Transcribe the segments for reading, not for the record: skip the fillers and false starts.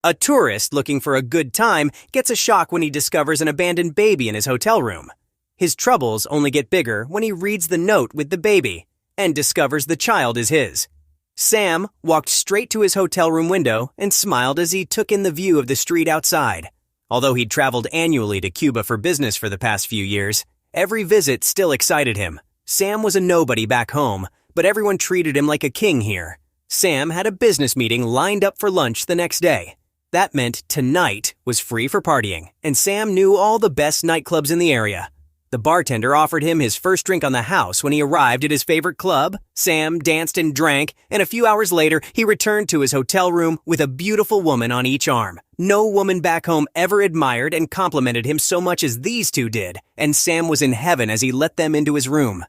A tourist looking for a good time gets a shock when he discovers an abandoned baby in his hotel room. His troubles only get bigger when he reads the note with the baby and discovers the child is his. Sam walked straight to his hotel room window and smiled as he took in the view of the street outside. Although he'd traveled annually to Cuba for business for the past few years, every visit still excited him. Sam was a nobody back home, but everyone treated him like a king here. Sam had a business meeting lined up for lunch the next day. That meant tonight was free for partying, and Sam knew all the best nightclubs in the area. The bartender offered him his first drink on the house when he arrived at his favorite club. Sam danced and drank, and a few hours later, he returned to his hotel room with a beautiful woman on each arm. No woman back home ever admired and complimented him so much as these two did, and Sam was in heaven as he let them into his room.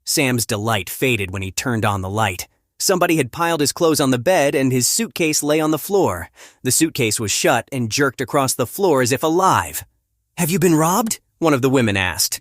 Sam's delight faded when he turned on the light. Somebody had piled his clothes on the bed and his suitcase lay on the floor. The suitcase was shut and jerked across the floor as if alive. "Have you been robbed?" one of the women asked.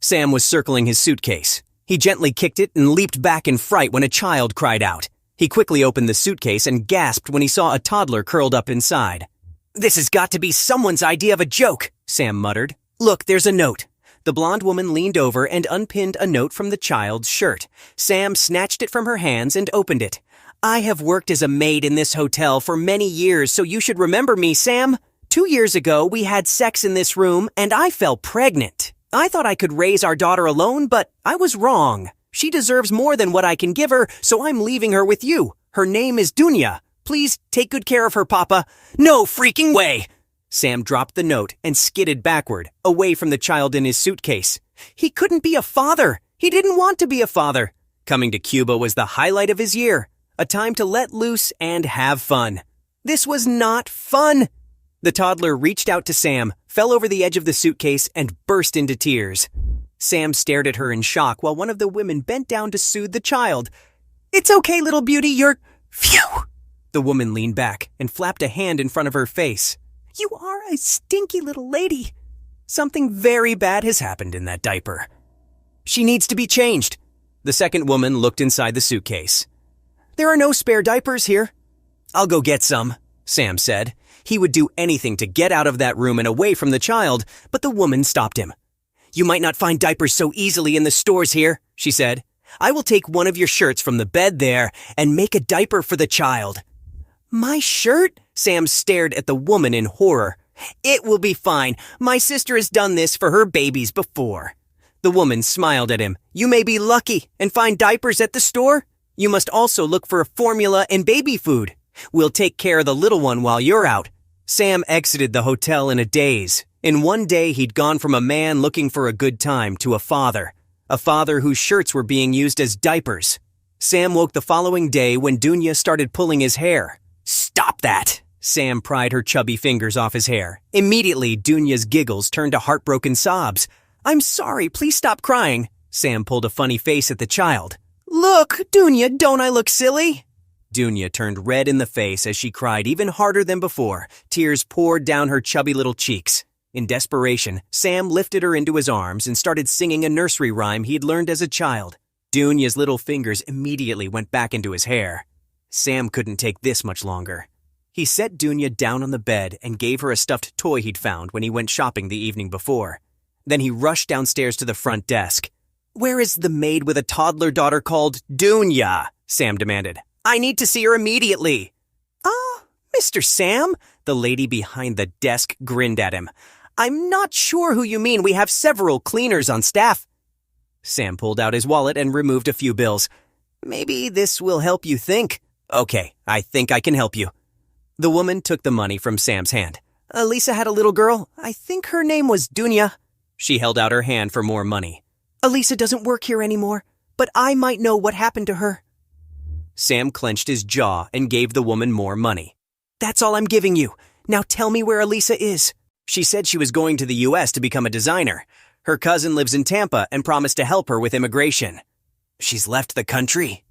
Sam was circling his suitcase. He gently kicked it and leaped back in fright when a child cried out. He quickly opened the suitcase and gasped when he saw a toddler curled up inside. "This has got to be someone's idea of a joke," Sam muttered. "Look, there's a note." The blonde woman leaned over and unpinned a note from the child's shirt. Sam snatched it from her hands and opened it. "I have worked as a maid in this hotel for many years, so you should remember me, Sam. 2 years ago, we had sex in this room, and I fell pregnant. I thought I could raise our daughter alone, but I was wrong. She deserves more than what I can give her, so I'm leaving her with you. Her name is Dunya. Please take good care of her, Papa." "No freaking way!" Sam dropped the note and skidded backward, away from the child in his suitcase. He couldn't be a father. He didn't want to be a father. Coming to Cuba was the highlight of his year, a time to let loose and have fun. This was not fun. The toddler reached out to Sam, fell over the edge of the suitcase, and burst into tears. Sam stared at her in shock while one of the women bent down to soothe the child. "It's okay, little beauty, you're—" "Phew!" The woman leaned back and flapped a hand in front of her face. "You are a stinky little lady. Something very bad has happened in that diaper. She needs to be changed." The second woman looked inside the suitcase. "There are no spare diapers here." "I'll go get some," Sam said. He would do anything to get out of that room and away from the child, but the woman stopped him. "You might not find diapers so easily in the stores here," she said. "I will take one of your shirts from the bed there and make a diaper for the child." "My shirt?" Sam stared at the woman in horror. "It will be fine. My sister has done this for her babies before." The woman smiled at him. "You may be lucky and find diapers at the store. You must also look for formula and baby food. We'll take care of the little one while you're out." Sam exited the hotel in a daze. In one day, he'd gone from a man looking for a good time to a father whose shirts were being used as diapers. Sam woke the following day when Dunya started pulling his hair. "Stop that!" Sam pried her chubby fingers off his hair. Immediately, Dunya's giggles turned to heartbroken sobs. "I'm sorry, please stop crying." Sam pulled a funny face at the child. "Look, Dunya, don't I look silly?" Dunya turned red in the face as she cried even harder than before. Tears poured down her chubby little cheeks. In desperation, Sam lifted her into his arms and started singing a nursery rhyme he'd learned as a child. Dunya's little fingers immediately went back into his hair. Sam couldn't take this much longer. He set Dunya down on the bed and gave her a stuffed toy he'd found when he went shopping the evening before. Then he rushed downstairs to the front desk. "Where is the maid with a toddler daughter called Dunya?" Sam demanded. "I need to see her immediately." Mr. Sam," the lady behind the desk grinned at him. "I'm not sure who you mean. We have several cleaners on staff." Sam pulled out his wallet and removed a few bills. "Maybe this will help you think." "Okay, I think I can help you." The woman took the money from Sam's hand. "Elisa had a little girl. I think her name was Dunya." She held out her hand for more money. "Elisa doesn't work here anymore, but I might know what happened to her." Sam clenched his jaw and gave the woman more money. "That's all I'm giving you. Now tell me where Elisa is." She said she was going to the U.S. to become a designer. Her cousin lives in Tampa and promised to help her with immigration. "She's left the country?"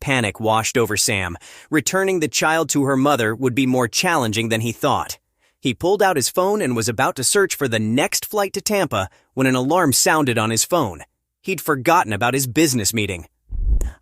Panic washed over Sam. Returning the child to her mother would be more challenging than he thought. He pulled out his phone and was about to search for the next flight to Tampa when an alarm sounded on his phone. He'd forgotten about his business meeting.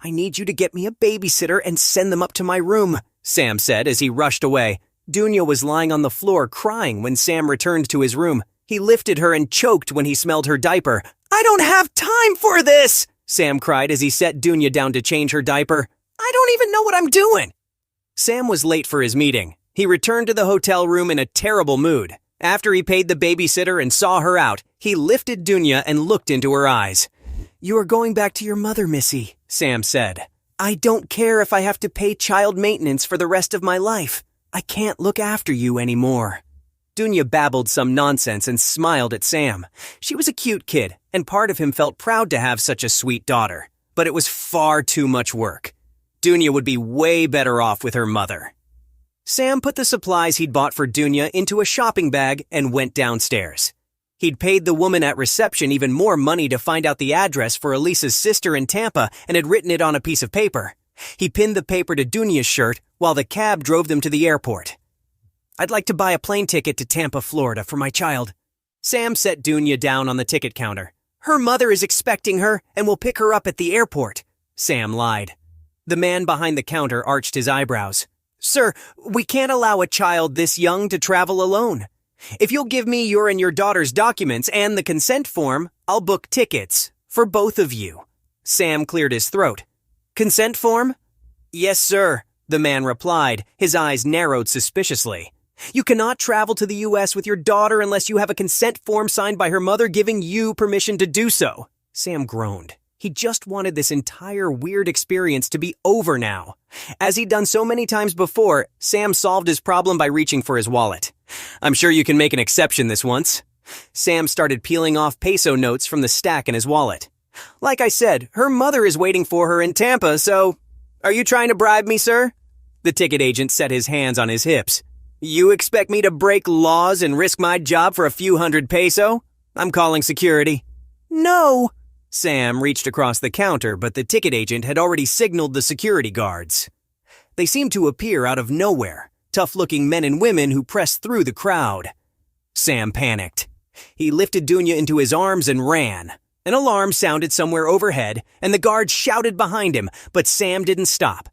"I need you to get me a babysitter and send them up to my room," Sam said as he rushed away. Dunya was lying on the floor crying when Sam returned to his room. He lifted her and choked when he smelled her diaper. "I don't have time for this!" Sam cried as he set Dunya down to change her diaper. "I don't even know what I'm doing!" Sam was late for his meeting. He returned to the hotel room in a terrible mood. After he paid the babysitter and saw her out, he lifted Dunya and looked into her eyes. "You are going back to your mother, Missy," Sam said. "I don't care if I have to pay child maintenance for the rest of my life. I can't look after you anymore." Dunya babbled some nonsense and smiled at Sam. She was a cute kid, and part of him felt proud to have such a sweet daughter. But it was far too much work. Dunya would be way better off with her mother. Sam put the supplies he'd bought for Dunya into a shopping bag and went downstairs. He'd paid the woman at reception even more money to find out the address for Elisa's sister in Tampa and had written it on a piece of paper. He pinned the paper to Dunya's shirt while the cab drove them to the airport. "I'd like to buy a plane ticket to Tampa, Florida for my child." Sam set Dunya down on the ticket counter. "Her mother is expecting her and will pick her up at the airport." Sam lied. The man behind the counter arched his eyebrows. "Sir, we can't allow a child this young to travel alone. If you'll give me your and your daughter's documents and the consent form, I'll book tickets for both of you." Sam cleared his throat. "Consent form?" "Yes, sir," the man replied, his eyes narrowed suspiciously. "You cannot travel to the U.S. with your daughter unless you have a consent form signed by her mother giving you permission to do so." Sam groaned. He just wanted this entire weird experience to be over now. As he'd done so many times before, Sam solved his problem by reaching for his wallet. "I'm sure you can make an exception this once." Sam started peeling off peso notes from the stack in his wallet. "Like I said, her mother is waiting for her in Tampa, so... Are you trying to bribe me, sir?" The ticket agent set his hands on his hips. "You expect me to break laws and risk my job for a few hundred peso? I'm calling security." "No!" Sam reached across the counter, but the ticket agent had already signaled the security guards. They seemed to appear out of nowhere, tough-looking men and women who pressed through the crowd. Sam panicked. He lifted Dunya into his arms and ran. An alarm sounded somewhere overhead, and the guards shouted behind him, but Sam didn't stop.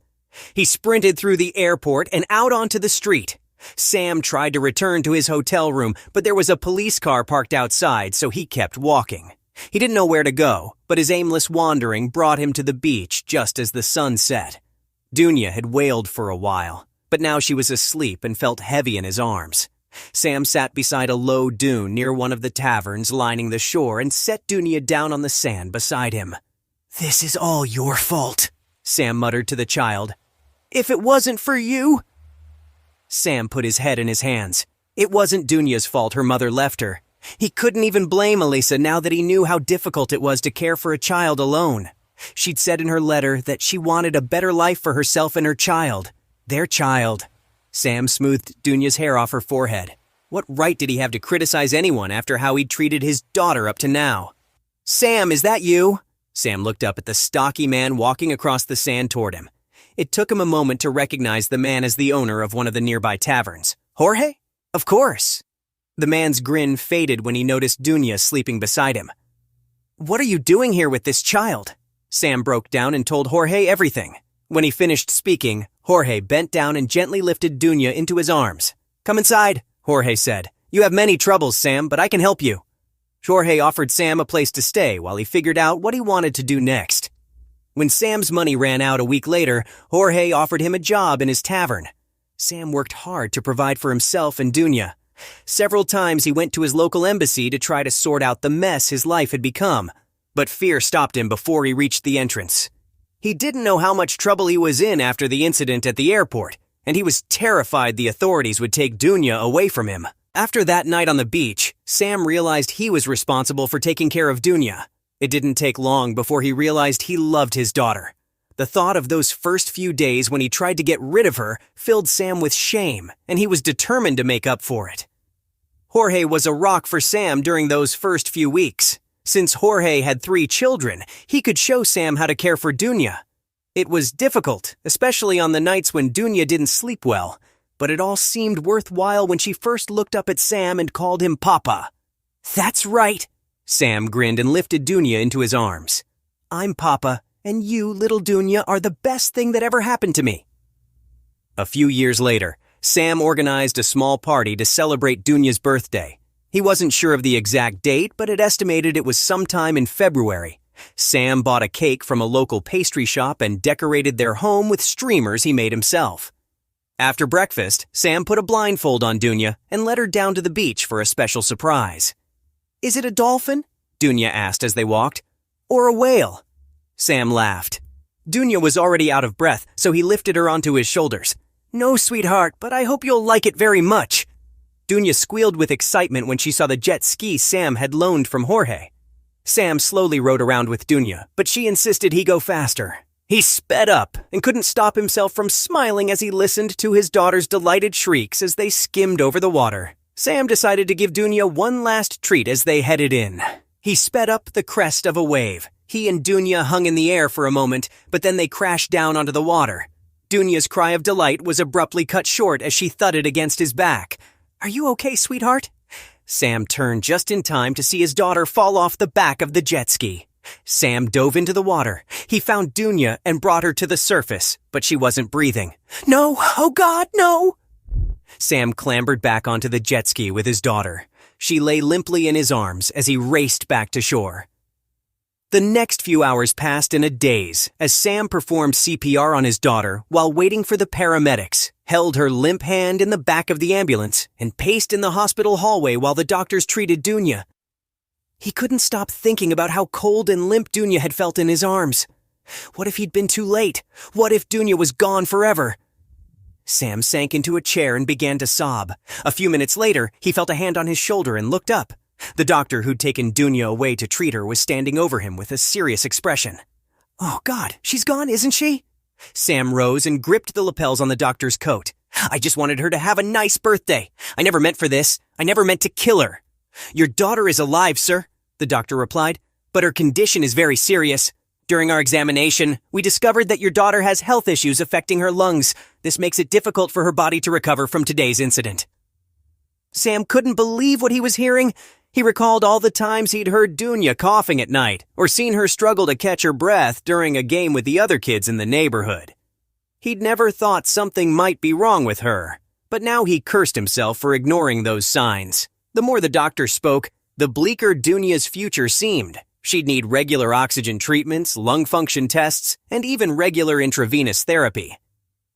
He sprinted through the airport and out onto the street. Sam tried to return to his hotel room, but there was a police car parked outside, so he kept walking. He didn't know where to go, but his aimless wandering brought him to the beach just as the sun set. Dunya had wailed for a while, but now she was asleep and felt heavy in his arms. Sam sat beside a low dune near one of the taverns lining the shore and set Dunya down on the sand beside him. "This is all your fault," Sam muttered to the child. "If it wasn't for you—" Sam put his head in his hands. It wasn't Dunya's fault her mother left her. He couldn't even blame Elisa now that he knew how difficult it was to care for a child alone. She'd said in her letter that she wanted a better life for herself and her child. Their child. Sam smoothed Dunya's hair off her forehead. What right did he have to criticize anyone after how he'd treated his daughter up to now? "Sam, is that you?" Sam looked up at the stocky man walking across the sand toward him. It took him a moment to recognize the man as the owner of one of the nearby taverns. "Jorge? Of course." The man's grin faded when he noticed Dunya sleeping beside him. "What are you doing here with this child?" Sam broke down and told Jorge everything. When he finished speaking, Jorge bent down and gently lifted Dunya into his arms. "Come inside," Jorge said. "You have many troubles, Sam, but I can help you." Jorge offered Sam a place to stay while he figured out what he wanted to do next. When Sam's money ran out a week later, Jorge offered him a job in his tavern. Sam worked hard to provide for himself and Dunya. Several times he went to his local embassy to try to sort out the mess his life had become, but fear stopped him before he reached the entrance. He didn't know how much trouble he was in after the incident at the airport, and he was terrified the authorities would take Dunya away from him. After that night on the beach, Sam realized he was responsible for taking care of Dunya. It didn't take long before he realized he loved his daughter. The thought of those first few days when he tried to get rid of her filled Sam with shame, and he was determined to make up for it. Jorge was a rock for Sam during those first few weeks. Since Jorge had 3 children, he could show Sam how to care for Dunya. It was difficult, especially on the nights when Dunya didn't sleep well, but it all seemed worthwhile when she first looked up at Sam and called him Papa. "That's right," Sam grinned and lifted Dunya into his arms. "I'm Papa, and you, little Dunya, are the best thing that ever happened to me." A few years later, Sam organized a small party to celebrate Dunya's birthday. He wasn't sure of the exact date, but had estimated it was sometime in February. Sam bought a cake from a local pastry shop and decorated their home with streamers he made himself. After breakfast, Sam put a blindfold on Dunya and led her down to the beach for a special surprise. "Is it a dolphin?" Dunya asked as they walked. "Or a whale?" Sam laughed. Dunya was already out of breath, so he lifted her onto his shoulders. "No, sweetheart, but I hope you'll like it very much." Dunya squealed with excitement when she saw the jet ski Sam had loaned from Jorge. Sam slowly rode around with Dunya, but she insisted he go faster. He sped up and couldn't stop himself from smiling as he listened to his daughter's delighted shrieks as they skimmed over the water. Sam decided to give Dunya one last treat as they headed in. He sped up the crest of a wave. He and Dunya hung in the air for a moment, but then they crashed down onto the water. Dunya's cry of delight was abruptly cut short as she thudded against his back. "Are you okay, sweetheart?" Sam turned just in time to see his daughter fall off the back of the jet ski. Sam dove into the water. He found Dunya and brought her to the surface, but she wasn't breathing. "No! Oh God, no!" Sam clambered back onto the jet ski with his daughter. She lay limply in his arms as he raced back to shore. The next few hours passed in a daze as Sam performed CPR on his daughter while waiting for the paramedics, held her limp hand in the back of the ambulance, and paced in the hospital hallway while the doctors treated Dunya. He couldn't stop thinking about how cold and limp Dunya had felt in his arms. What if he'd been too late? What if Dunya was gone forever? Sam sank into a chair and began to sob. A few minutes later, he felt a hand on his shoulder and looked up. The doctor who'd taken Dunya away to treat her was standing over him with a serious expression. "Oh God, she's gone, isn't she?" Sam rose and gripped the lapels on the doctor's coat. "I just wanted her to have a nice birthday. I never meant for this. I never meant to kill her." "Your daughter is alive, sir," the doctor replied, "but her condition is very serious. During our examination, we discovered that your daughter has health issues affecting her lungs. This makes it difficult for her body to recover from today's incident." Sam couldn't believe what he was hearing. He recalled all the times he'd heard Dunya coughing at night or seen her struggle to catch her breath during a game with the other kids in the neighborhood. He'd never thought something might be wrong with her, but now he cursed himself for ignoring those signs. The more the doctor spoke, the bleaker Dunya's future seemed. She'd need regular oxygen treatments, lung function tests, and even regular intravenous therapy.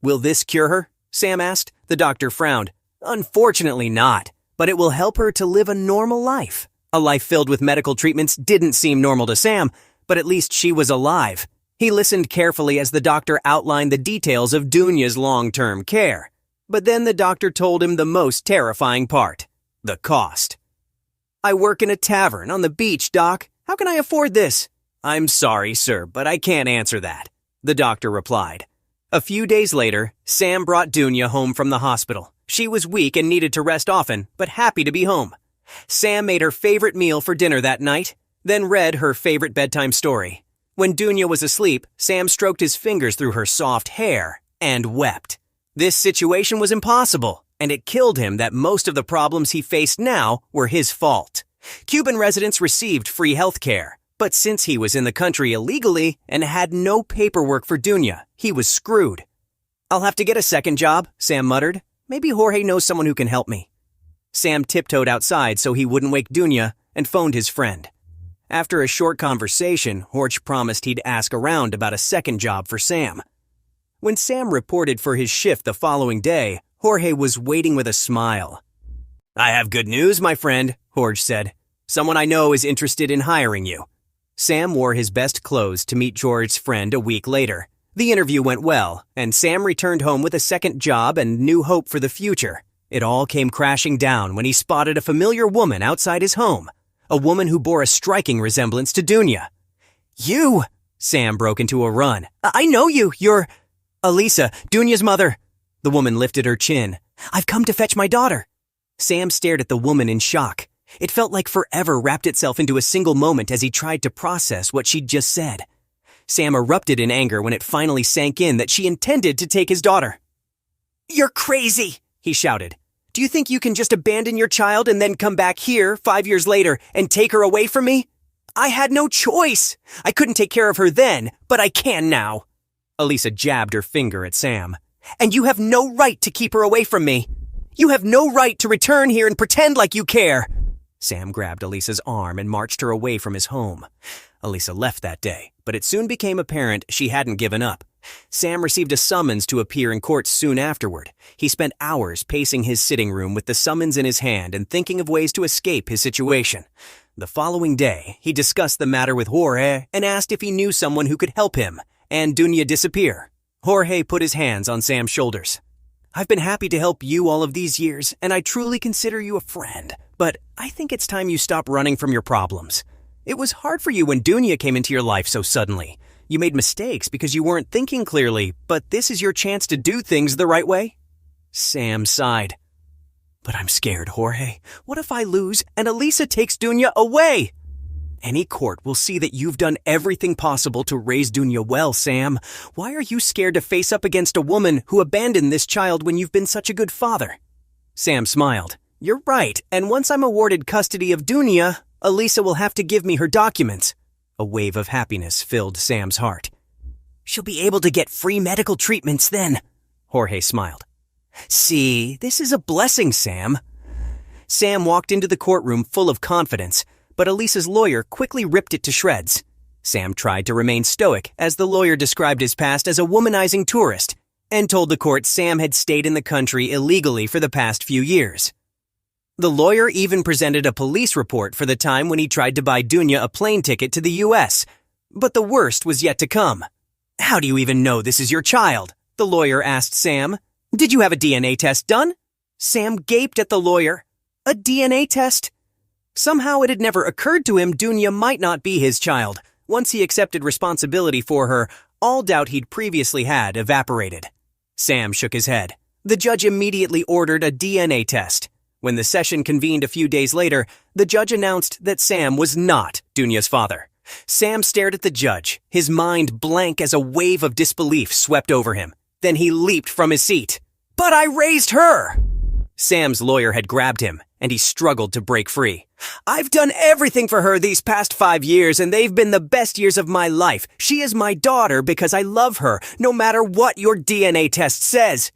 "Will this cure her?" Sam asked. The doctor frowned. "Unfortunately not, but it will help her to live a normal life." A life filled with medical treatments didn't seem normal to Sam, but at least she was alive. He listened carefully as the doctor outlined the details of Dunya's long-term care. But then the doctor told him the most terrifying part: the cost. "I work in a tavern on the beach, Doc. How can I afford this?" "I'm sorry, sir, but I can't answer that," the doctor replied. A few days later, Sam brought Dunya home from the hospital. She was weak and needed to rest often, but happy to be home. Sam made her favorite meal for dinner that night, then read her favorite bedtime story. When Dunya was asleep, Sam stroked his fingers through her soft hair and wept. This situation was impossible, and it killed him that most of the problems he faced now were his fault. Cuban residents received free health care, but since he was in the country illegally and had no paperwork for Dunya, he was screwed. "I'll have to get a second job," Sam muttered. "Maybe Jorge knows someone who can help me." Sam tiptoed outside so he wouldn't wake Dunya and phoned his friend. After a short conversation, Jorge promised he'd ask around about a second job for Sam. When Sam reported for his shift the following day, Jorge was waiting with a smile. "I have good news, my friend," Jorge said. "Someone I know is interested in hiring you." Sam wore his best clothes to meet George's friend a week later. The interview went well, and Sam returned home with a second job and new hope for the future. It all came crashing down when he spotted a familiar woman outside his home, a woman who bore a striking resemblance to Dunya. "You!" Sam broke into a run. "I know you! You're Elisa, Dunya's mother." The woman lifted her chin. "I've come to fetch my daughter." Sam stared at the woman in shock. It felt like forever wrapped itself into a single moment as he tried to process what she'd just said. Sam erupted in anger when it finally sank in that she intended to take his daughter. "You're crazy!" he shouted. "Do you think you can just abandon your child and then come back here 5 years later and take her away from me? I had no choice. I couldn't take care of her then, but I can now." Elisa jabbed her finger at Sam. And you have no right to keep her away from me. You have no right to return here and pretend like you care. Sam grabbed Elisa's arm and marched her away from his home. Elisa left that day, but it soon became apparent she hadn't given up. Sam received a summons to appear in court soon afterward. He spent hours pacing his sitting room with the summons in his hand and thinking of ways to escape his situation. The following day, he discussed the matter with Jorge and asked if he knew someone who could help him and Dunya disappear. Jorge put his hands on Sam's shoulders. I've been happy to help you all of these years, and I truly consider you a friend. But I think it's time you stop running from your problems. It was hard for you when Dunya came into your life so suddenly. You made mistakes because you weren't thinking clearly, but this is your chance to do things the right way. Sam sighed. But I'm scared, Jorge. What if I lose and Elisa takes Dunya away? Any court will see that you've done everything possible to raise Dunya well, Sam. Why are you scared to face up against a woman who abandoned this child when you've been such a good father? Sam smiled. You're right, and once I'm awarded custody of Dunya, Elisa will have to give me her documents. A wave of happiness filled Sam's heart. She'll be able to get free medical treatments then, Jorge smiled. See, this is a blessing, Sam. Sam walked into the courtroom full of confidence, but Elisa's lawyer quickly ripped it to shreds. Sam tried to remain stoic as the lawyer described his past as a womanizing tourist and told the court Sam had stayed in the country illegally for the past few years. The lawyer even presented a police report for the time when he tried to buy Dunya a plane ticket to the U.S., but the worst was yet to come. How do you even know this is your child? The lawyer asked Sam. Did you have a DNA test done? Sam gaped at the lawyer. A DNA test? Somehow it had never occurred to him Dunya might not be his child. Once he accepted responsibility for her, all doubt he'd previously had evaporated. Sam shook his head. The judge immediately ordered a DNA test. When the session convened a few days later, the judge announced that Sam was not Dunya's father. Sam stared at the judge, his mind blank as a wave of disbelief swept over him. Then he leaped from his seat. But I raised her! Sam's lawyer had grabbed him, and he struggled to break free. I've done everything for her these past 5 years, and they've been the best years of my life. She is my daughter because I love her, no matter what your DNA test says.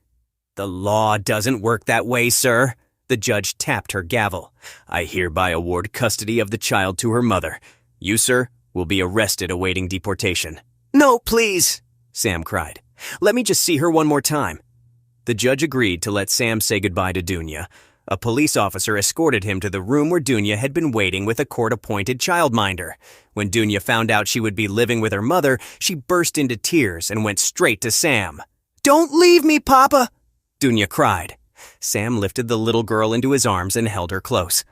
The law doesn't work that way, sir. The judge tapped her gavel. I hereby award custody of the child to her mother. You, sir, will be arrested awaiting deportation. No, please, Sam cried. Let me just see her one more time. The judge agreed to let Sam say goodbye to Dunya. A police officer escorted him to the room where Dunya had been waiting with a court-appointed childminder. When Dunya found out she would be living with her mother, she burst into tears and went straight to Sam. Don't leave me, Papa! Dunya cried. Sam lifted the little girl into his arms and held her close.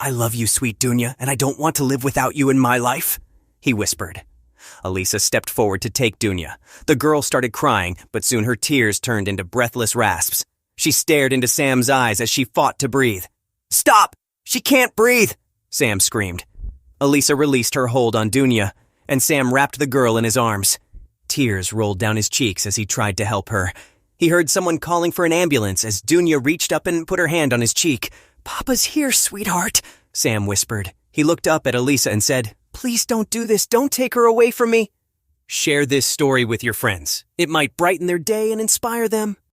I love you, sweet Dunya, and I don't want to live without you in my life, he whispered. Elisa stepped forward to take Dunya. The girl started crying, but soon her tears turned into breathless rasps. She stared into Sam's eyes as she fought to breathe. Stop! She can't breathe! Sam screamed. Elisa released her hold on Dunya, and Sam wrapped the girl in his arms. Tears rolled down his cheeks as he tried to help her. He heard someone calling for an ambulance as Dunya reached up and put her hand on his cheek. Papa's here, sweetheart, Sam whispered. He looked up at Elisa and said, Please don't do this. Don't take her away from me. Share this story with your friends. It might brighten their day and inspire them.